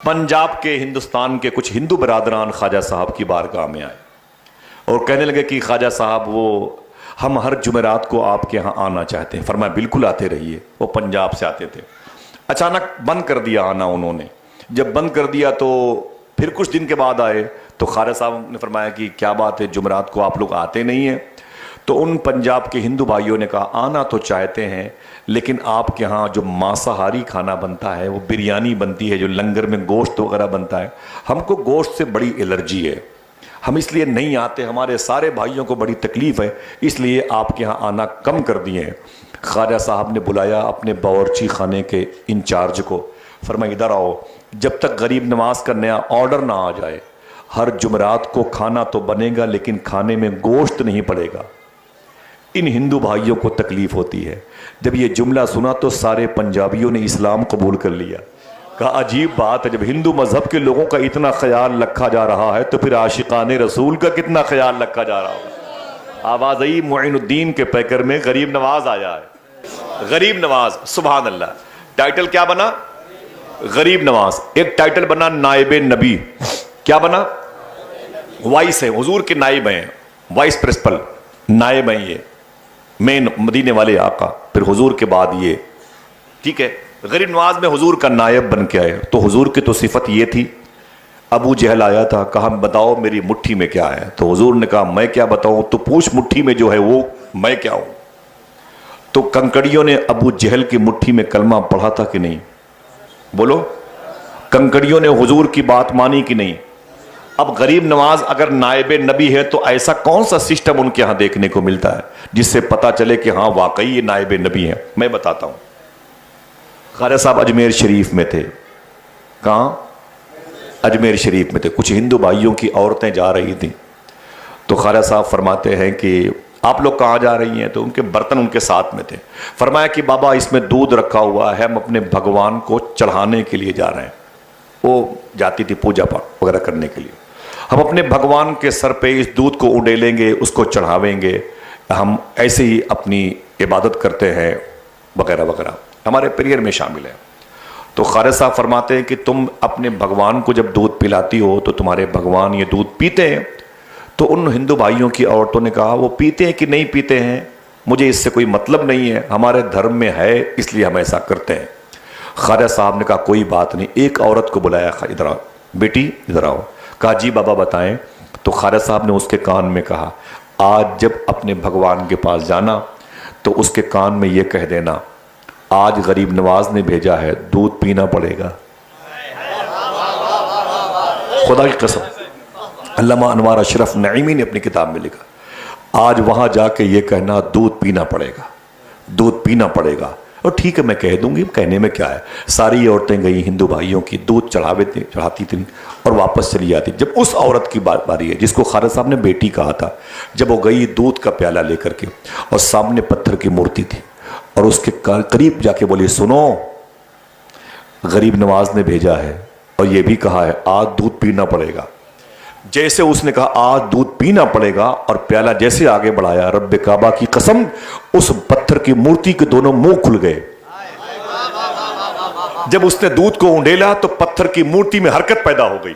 पंजाब के हिंदुस्तान के कुछ हिंदू बरादरान ख्वाजा साहब की बारगाह में आए और कहने लगे कि ख्वाजा साहब वो हम हर जुमेरात को आपके यहाँ आना चाहते हैं। फरमाया बिल्कुल आते रहिए। वो पंजाब से आते थे। अचानक बंद कर दिया आना उन्होंने। जब बंद कर दिया तो फिर कुछ दिन के बाद आए तो ख्वाजा साहब ने फरमाया कि क्या बात है, जुमेरात को आप लोग आते नहीं हैं। तो उन पंजाब के हिंदू भाइयों ने कहा आना तो चाहते हैं, लेकिन आपके यहाँ जो मांसाहारी खाना बनता है, वो बिरयानी बनती है, जो लंगर में गोश्त वगैरह बनता है, हमको गोश्त से बड़ी एलर्जी है, हम इसलिए नहीं आते। हमारे सारे भाइयों को बड़ी तकलीफ़ है, इसलिए आपके यहाँ आना कम कर दिए हैं। ख्वाजा साहब ने बुलाया अपने बावर्ची खाने के इंचार्ज को। फरमाया इधर आओ, जब तक गरीब नवाज का नया ऑर्डर ना आ जाए, हर जुमरात को खाना तो बनेगा लेकिन खाने में गोश्त नहीं पड़ेगा। इन हिंदू भाइयों को तकलीफ होती है। जब ये जुमला सुना तो सारे पंजाबियों ने इस्लाम कबूल कर लिया। कहा अजीब बात है, जब हिंदू मजहब के लोगों का इतना ख्याल रखा जा रहा है तो फिर आशिकाने रसूल का कितना ख्याल रखा जा रहा होगा। आवाज आई मुइनुद्दीन के पैकर में गरीब नवाज आया है। गरीब नवाज, सुभान अल्लाह। टाइटल क्या बना? गरीब नवाज। एक टाइटल बना नायबे नबी। क्या बना? वाइस है, हुजूर के नायब हैं, वाइस प्रिंसिपल नायब हैं ये, मेन मदीने वाले आका, फिर हुजूर के बाद ये। ठीक है, गरीब नवाज में हुजूर का नायब बन के आए। तो हुजूर की तो सिफत ये थी। अबू जहल आया था, कहा बताओ मेरी मुट्ठी में क्या है। तो हुजूर ने कहा मैं क्या बताऊं, तो पूछ मुट्ठी में जो है वो मैं क्या हूं। तो कंकड़ियों ने अबू जहल की मुट्ठी में कलमा पढ़ा था कि नहीं? बोलो, कंकड़ियों ने हुजूर की बात मानी कि नहीं? अब गरीब नवाज अगर नायबे नबी है तो ऐसा कौन सा सिस्टम उनके यहाँ देखने को मिलता है जिससे पता चले कि हाँ वाकई ये नायबे नबी हैं? मैं बताता हूँ। ख्वाजा साहब अजमेर शरीफ में थे। कहाँ? अजमेर शरीफ में थे। कुछ हिंदू भाइयों की औरतें जा रही थी तो ख्वाजा साहब फरमाते हैं कि आप लोग कहाँ जा रही हैं? तो उनके बर्तन उनके साथ में थे। फरमाया कि बाबा इसमें दूध रखा हुआ है, हम अपने भगवान को चढ़ाने के लिए जा रहे हैं। वो जाती थी पूजा पाठ वगैरह करने के लिए। हम अपने भगवान के सर पे इस दूध को उड़ेलेंगे, उसको चढ़ावेंगे, हम ऐसे ही अपनी इबादत करते हैं वगैरह वगैरह, हमारे प्रेयर में शामिल है। तो ख्वाजा साहब फरमाते हैं कि तुम अपने भगवान को जब दूध पिलाती हो तो तुम्हारे भगवान ये दूध पीते हैं? तो उन हिंदू भाइयों की औरतों ने कहा वो पीते हैं कि नहीं पीते हैं मुझे इससे कोई मतलब नहीं है, हमारे धर्म में है इसलिए हम ऐसा करते हैं। ख्वाजा साहब ने कहा कोई बात नहीं। एक औरत को बुलाया, इधर आओ बेटी, इधर आओ। कहा जी बाबा बताएं। तो ख्वाजा साहब ने उसके कान में कहा आज जब अपने भगवान के पास जाना तो उसके कान में ये कह देना आज गरीब नवाज ने भेजा है, दूध पीना पड़ेगा। खुदा की कसम, अल्लामा अनवार अशरफ नईमी ने अपनी किताब में लिखा आज वहां जाके ये कहना दूध पीना पड़ेगा, दूध पीना पड़ेगा। और ठीक है मैं कह दूंगी, कहने में क्या है। सारी औरतें गई हिंदू भाइयों की, दूध चढ़ाती थी और वापस चली जाती। जब उस औरत की बारी है जिसको ख्वाजा साहब ने बेटी कहा था, जब वो गई दूध का प्याला लेकर के और सामने पत्थर की मूर्ति थी और उसके करीब जाके बोली सुनो गरीब नवाज ने भेजा है और ये भी कहा है आज दूध पीना पड़ेगा। जैसे उसने कहा आज दूध पीना पड़ेगा और प्याला जैसे आगे बढ़ाया, रब्बे काबा की कसम उस पत्थर की मूर्ति के दोनों मुंह खुल गए। जब उसने दूध को उंडेला तो पत्थर की मूर्ति में हरकत पैदा हो गई।